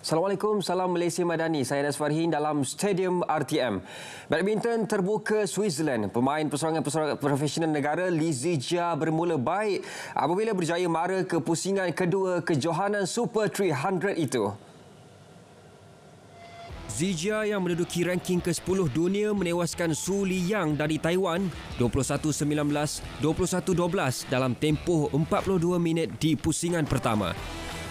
Assalamualaikum, salam Malaysia Madani. Saya Anas Farhin dalam Stadium RTM. Badminton terbuka Switzerland. Pemain persorangan profesional negara Li Zijia bermula baik apabila berjaya mara ke pusingan kedua kejohanan Super 300 itu. Zijia yang menduduki ranking ke-10 dunia menewaskan Su Liyang dari Taiwan 21-19, 21-12 dalam tempoh 42 minit di pusingan pertama.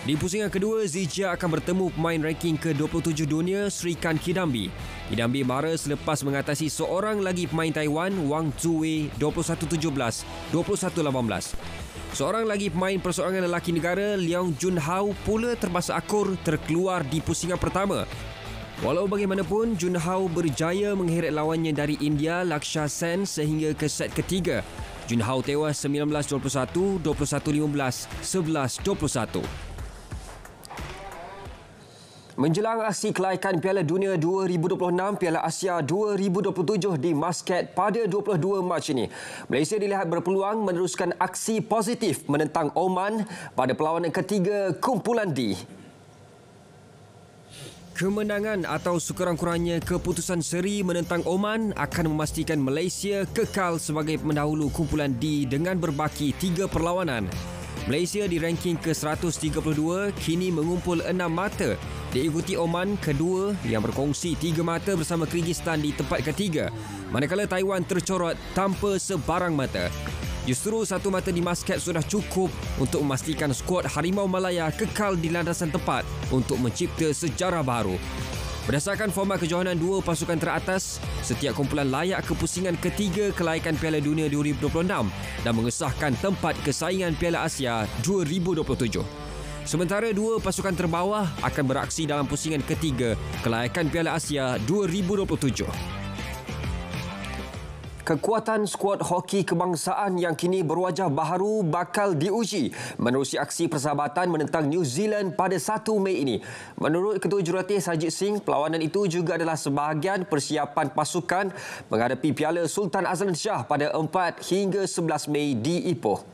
Di pusingan kedua, Zijia akan bertemu pemain ranking ke-27 dunia Srikan Kidambi. Kidambi mara selepas mengatasi seorang lagi pemain Taiwan, Wang Zuwei 21-17, 21-18. Seorang lagi pemain perseorangan lelaki negara, Leong Junhao pula terpaksa akur terkeluar di pusingan pertama. Walau bagaimanapun, Junhao berjaya mengheret lawannya dari India, Laksha Sen sehingga ke set ketiga. Junhao tewas 19-21, 21-15, 11-21. Menjelang aksi kelaikan Piala Dunia 2026, Piala Asia 2027 di Muscat pada 22 Mac ini, Malaysia dilihat berpeluang meneruskan aksi positif menentang Oman pada perlawanan ketiga kumpulan D. Kemenangan atau sekurang-kurangnya keputusan seri menentang Oman akan memastikan Malaysia kekal sebagai pendahulu kumpulan D dengan berbaki 3 perlawanan. Malaysia di ranking ke-132 kini mengumpul 6 mata, diikuti Oman kedua yang berkongsi 3 mata bersama Kyrgyzstan di tempat ketiga, manakala Taiwan tercorot tanpa sebarang mata. Justru 1 mata di Muscat sudah cukup untuk memastikan skuad Harimau Malaya kekal di landasan tepat untuk mencipta sejarah baru. Berdasarkan format kejohanan 2 pasukan teratas, setiap kumpulan layak ke pusingan ketiga kelaikan Piala Dunia 2026 dan mengesahkan tempat kesaingan Piala Asia 2027. Sementara 2 pasukan terbawah akan beraksi dalam pusingan ketiga kelaikan Piala Asia 2027. Kekuatan skuad hoki kebangsaan yang kini berwajah baharu bakal diuji menerusi aksi persahabatan menentang New Zealand pada 1 Mei ini. Menurut Ketua Jurulatih Sarjit Singh, perlawanan itu juga adalah sebahagian persiapan pasukan menghadapi Piala Sultan Azlan Shah pada 4 hingga 11 Mei di Ipoh.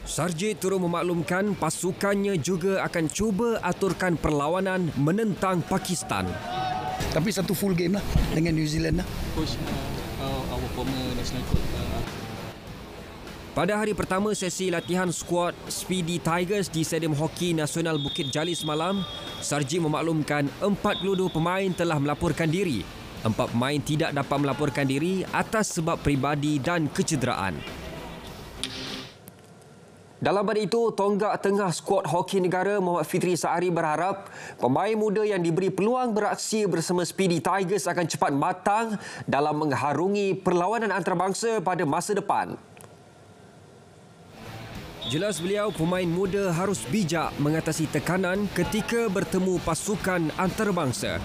Sarjit turut memaklumkan pasukannya juga akan cuba aturkan perlawanan menentang Pakistan. Tapi satu full game lah dengan New Zealand lah. Coach, our former national coach. Pada hari pertama sesi latihan skuad Speedy Tigers di Stadium Hoki Nasional Bukit Jalil semalam, Sarjit memaklumkan 42 pemain telah melaporkan diri. 4 pemain tidak dapat melaporkan diri atas sebab peribadi dan kecederaan. Dalam pada itu, tonggak tengah skuad hoki negara Muhammad Fitri Saari berharap pemain muda yang diberi peluang beraksi bersama Speedy Tigers akan cepat matang dalam mengharungi perlawanan antarabangsa pada masa depan. Jelas beliau, pemain muda harus bijak mengatasi tekanan ketika bertemu pasukan antarabangsa.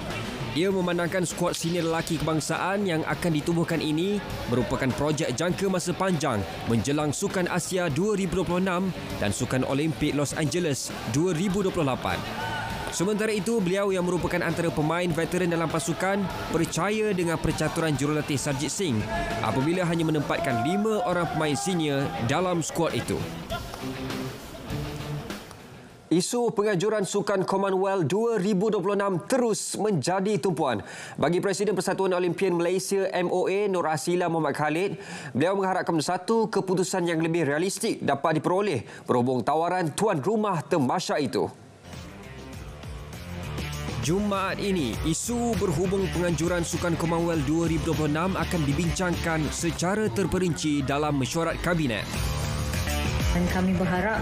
Dia memandangkan skuad senior lelaki kebangsaan yang akan ditubuhkan ini merupakan projek jangka masa panjang menjelang Sukan Asia 2026 dan Sukan Olimpik Los Angeles 2028. Sementara itu, beliau yang merupakan antara pemain veteran dalam pasukan percaya dengan percaturan jurulatih Sarjit Singh apabila hanya menempatkan 5 orang pemain senior dalam skuad itu. Isu pengajuran Sukan Commonwealth 2026 terus menjadi tumpuan. Bagi Presiden Persatuan Olimpian Malaysia MOA Nur Asila Muhammad Khalid, beliau mengharapkan satu keputusan yang lebih realistik dapat diperoleh berhubung tawaran tuan rumah tamasya itu. Jumaat ini, isu berhubung penganjuran Sukan Commonwealth 2026 akan dibincangkan secara terperinci dalam mesyuarat Kabinet. Dan kami berharap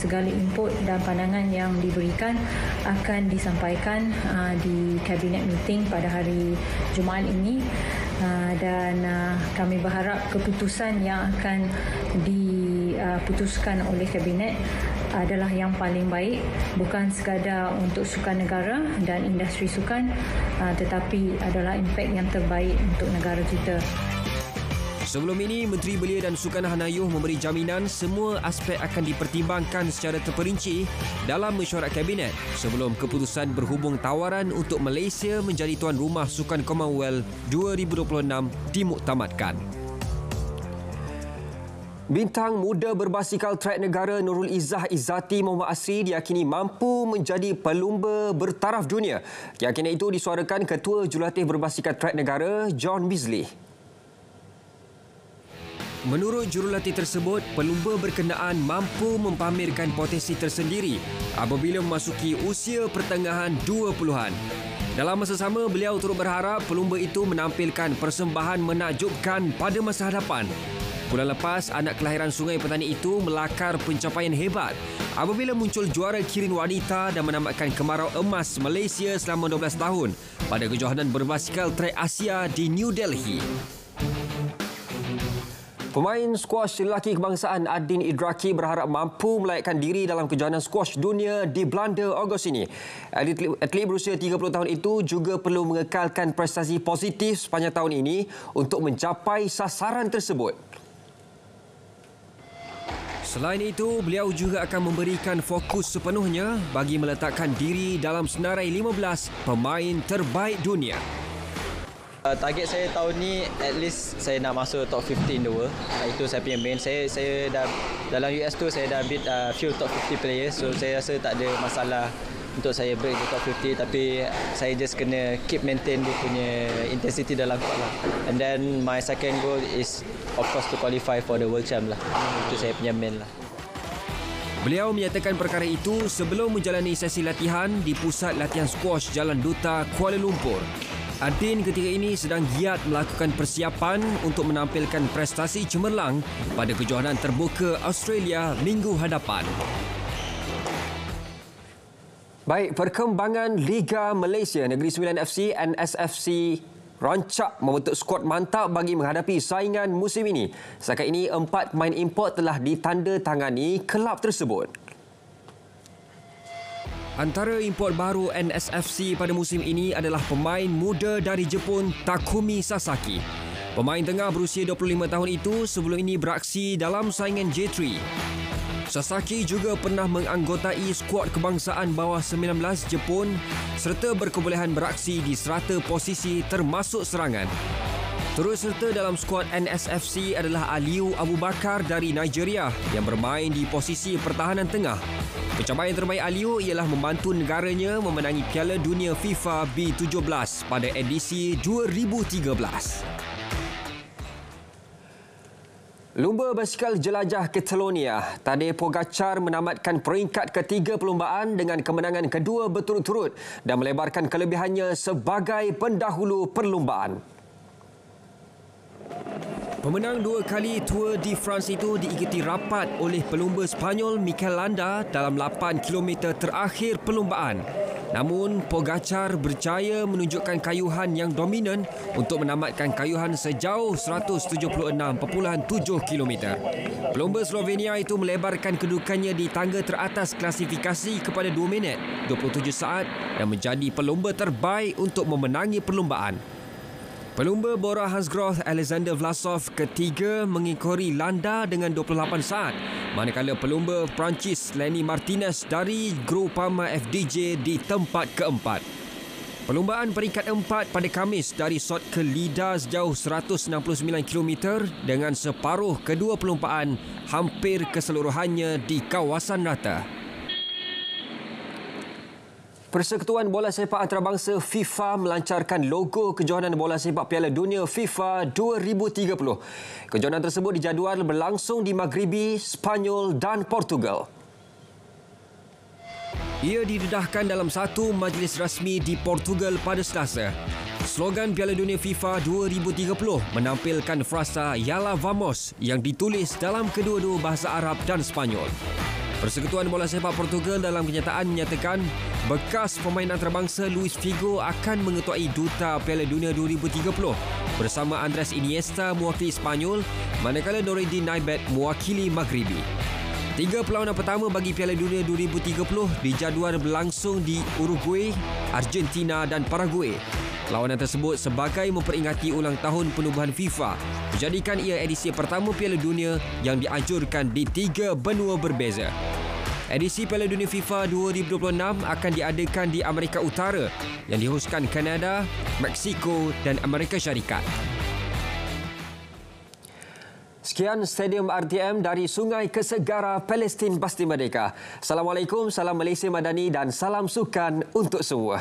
segala input dan pandangan yang diberikan akan disampaikan di Kabinet meeting pada hari Jumaat ini. Dan kami berharap keputusan yang akan diputuskan oleh Kabinet adalah yang paling baik, bukan sekadar untuk sukan negara dan industri sukan, tetapi adalah impak yang terbaik untuk negara kita. Sebelum ini, Menteri Belia dan Sukan Hanayuh memberi jaminan semua aspek akan dipertimbangkan secara terperinci dalam mesyuarat Kabinet sebelum keputusan berhubung tawaran untuk Malaysia menjadi tuan rumah Sukan Commonwealth 2026 dimuktamadkan. Bintang muda berbasikal trek negara Nurul Izzah Izzati Muhammad Asri diyakini mampu menjadi pelumba bertaraf dunia. Keyakinan itu disuarakan Ketua Jurulatih Berbasikal Trek Negara, John Beasley. Menurut jurulatih tersebut, pelumba berkenaan mampu mempamerkan potensi tersendiri apabila memasuki usia pertengahan 20-an. Dalam masa sama, beliau turut berharap pelumba itu menampilkan persembahan menakjubkan pada masa hadapan. Bulan lepas, anak kelahiran Sungai Petani itu melakar pencapaian hebat apabila muncul juara kirin wanita dan menambahkan kemarau emas Malaysia selama 12 tahun pada kejohanan berbasikal trek Asia di New Delhi. Pemain skuash lelaki kebangsaan Adin Idraki berharap mampu melayakkan diri dalam kejohanan skuash dunia di Belanda Ogos ini. Atlet berusia 30 tahun itu juga perlu mengekalkan prestasi positif sepanjang tahun ini untuk mencapai sasaran tersebut. Selain itu, beliau juga akan memberikan fokus sepenuhnya bagi meletakkan diri dalam senarai 15 pemain terbaik dunia. Target saya tahun ni at least saya nak masuk top 15 in the world. Itu saya punya main. Saya dah dalam US tu saya dah beat few top 50 players, so saya rasa tak ada masalah untuk saya break the top 50, tapi saya just kena keep maintain dia punya intensity dalam court lah. And then my second goal is of course to qualify for the World Champ lah. Itu saya punya main lah. Beliau menyatakan perkara itu sebelum menjalani sesi latihan di Pusat Latihan Skuash Jalan Duta, Kuala Lumpur. Adin ketika ini sedang giat melakukan persiapan untuk menampilkan prestasi cemerlang pada kejohanan terbuka Australia minggu hadapan. Baik, perkembangan Liga Malaysia Negeri Sembilan FC NSFC rancak membentuk skuad mantap bagi menghadapi saingan musim ini. Setakat ini, 4 pemain import telah ditandatangani kelab tersebut. Antara import baru NSFC pada musim ini adalah pemain muda dari Jepun Takumi Sasaki. Pemain tengah berusia 25 tahun itu sebelum ini beraksi dalam saingan J3. Sasaki juga pernah menganggotai skuad kebangsaan bawah 19 Jepun serta berkebolehan beraksi di serata posisi termasuk serangan. Turut serta dalam skuad NSFC adalah Aliu Abu Bakar dari Nigeria yang bermain di posisi pertahanan tengah. Pencapaian terbaik Aliu ialah membantu negaranya memenangi Piala Dunia FIFA B17 pada edisi 2013. Lumba basikal jelajah Catalonia, Tadej Pogacar menamatkan peringkat ketiga perlumbaan dengan kemenangan kedua berturut-turut dan melebarkan kelebihannya sebagai pendahulu perlumbaan. Pemenang 2 kali Tour de France itu diikuti rapat oleh pelumba Sepanyol Mikel Landa dalam 8 km terakhir perlumbaan. Namun, Pogacar berjaya menunjukkan kayuhan yang dominan untuk menamatkan kayuhan sejauh 176.7 km. Pelumba Slovenia itu melebarkan kedudukannya di tangga teratas klasifikasi kepada 2 minit 27 saat dan menjadi pelumba terbaik untuk memenangi perlumbaan. Pelumba Bora Hansgrohe Alexander Vlasov ketiga mengikori Landa dengan 28 saat, manakala pelumba Perancis Lenny Martinez dari Groupama FDJ di tempat keempat. Perlumbaan peringkat 4 pada Khamis dari Sot ke Lida sejauh 169 km dengan separuh kedua perlumbaan hampir keseluruhannya di kawasan rata. Persekutuan Bola Sepak Antarabangsa FIFA melancarkan logo kejohanan bola sepak Piala Dunia FIFA 2030. Kejohanan tersebut dijadual berlangsung di Maghribi, Sepanyol dan Portugal. Ia didedahkan dalam satu majlis rasmi di Portugal pada Selasa. Slogan Piala Dunia FIFA 2030 menampilkan frasa Yalla Vamos yang ditulis dalam kedua-dua bahasa Arab dan Sepanyol. Persekutuan Bola Sepak Portugal dalam kenyataan menyatakan bekas pemain antarabangsa Luis Figo akan mengetuai Duta Piala Dunia 2030 bersama Andres Iniesta mewakili Sepanyol, manakala Noureddin Naibet mewakili Maghribi. 3 perlawanan pertama bagi Piala Dunia 2030 dijadual berlangsung di Uruguay, Argentina dan Paraguay. Lawanan tersebut sebagai memperingati ulang tahun penubuhan FIFA, menjadikan ia edisi pertama Piala Dunia yang dianjurkan di 3 benua berbeza. Edisi Piala Dunia FIFA 2026 akan diadakan di Amerika Utara yang dihoskan Kanada, Meksiko dan Amerika Syarikat. Sekian Stadium RTM dari Sungai ke Segara, Palestin pasti merdeka. Assalamualaikum, salam Malaysia Madani dan salam sukan untuk semua.